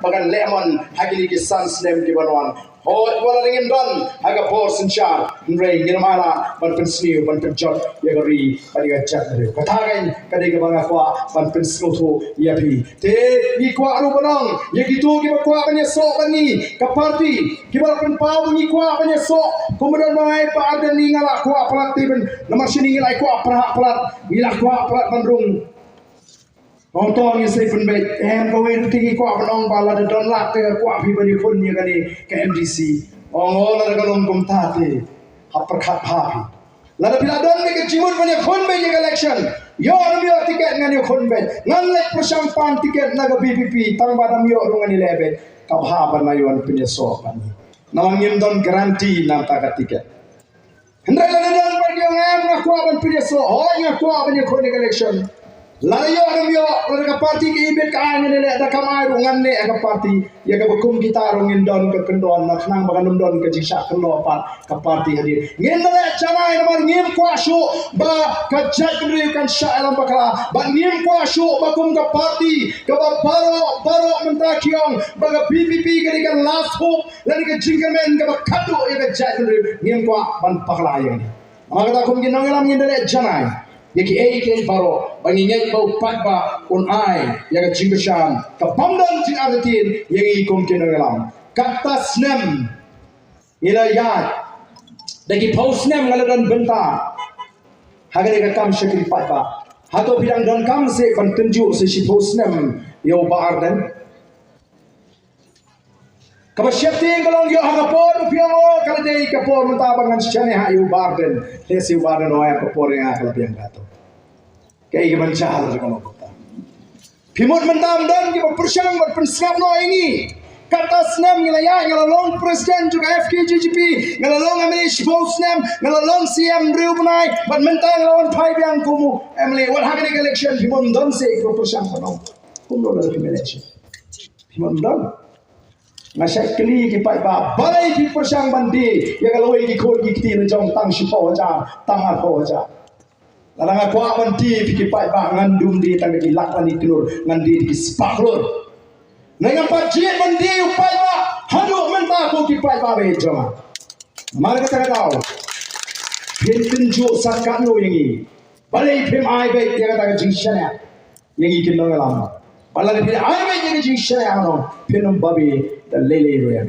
bagan lemon hagini ki sans nem ki banwan hoi wala ringin don haga por sinchar nrei ngirmala ban pen sniu ban pen jot yagari paliga chat re kathagen kadega banga kwa ban pen sloto yapi te ni kwa aru banong yagitu ki kwa banya so bani ka party ki bal pen pau ni kwa banya so kemudian mai pa ada ni ngala kwa plat tiben nomor sini ngilai kwa plat ngila kwa plat bandung Orang yang saya pun baik, kau itu tinggi kuat penong bala dan donat dengan kuat pribadi pun ni kan ni ke MDC. Orang kalau ngom tadi, apa kat happy. Lalu bila don ni kejimun punya pun baik yang election. Yo orang yo tiket dengan yo pun baik. Nganlek persampan tiket naga VPP, tang badam yo orang ni lebih. Kau haban mayuan punya sopan. Nawang ngim don garanti nam takat tiket. Hendai lalu don bagi orang ngakuan punya so, oh ngakuan punya kon election. Lalu orang yo, lalu ke parti ke ibet ke angin ni ada kamai rungan ni ke parti, ya ke bekum kita rungin don ke kendon, nak nang bagan don ke jisah kendopan ke parti hadir. Ngin ni canai nama ngin kuasu, ba kajat kemeriukan syah alam bakala, ba ngin kuasu bakum ke parti, ke baro mentakiong, ba ke VPP ke ikan last hope, lalu ke jingkamen ke kadu ya ke jat kemeriu, ngin kuat ban bakala yang ni. Maka tak kum ginong alam ngin ni canai. Yaki eiken baro bangingat bau paidbah on ai yang jingkashan kapamdan tin aratin yang ikom kinalam kata snem ilayat dagi post snem ngaladan benta hagare katam syakri paidbah hato bidang dan kam se kon tunjuk se si post snem yo baardan kaba syafting kalong yo hagapor piango kala dei kapor mentabangan syane ha yo baardan lesi baardan oya kapor yang akala piang gato kaya gimana cara kalau kita pimut mentam dan kita persiang berpensiap no ini kata senam ngelaya ngelalong presiden juga FKJGP ngelalong Ameris Bosnem ngelalong CM Reubenai bat mentang lawan paidbah kumu emily what happened in election pimut dan se kita persiang no kumu dalam election pimut dan ngasih keli ki paidbah balai ki persiang bandi ya kalau ini kod kita ni jom tang sipo aja tang apa aja Larang aku awan di fikir paidbah ngandum di tangga di lakwan di telur ngandi di spaklur. Nengang pajian mandi paidbah haduk mentah aku di paidbah bejo. Mari kita tahu. Pin tunjuk sakano yang ini. Balai pim ai baik dia kata jingshana yang ini kena lama. Balai pim ai baik dia jingshana ano pin babi dan lele roya.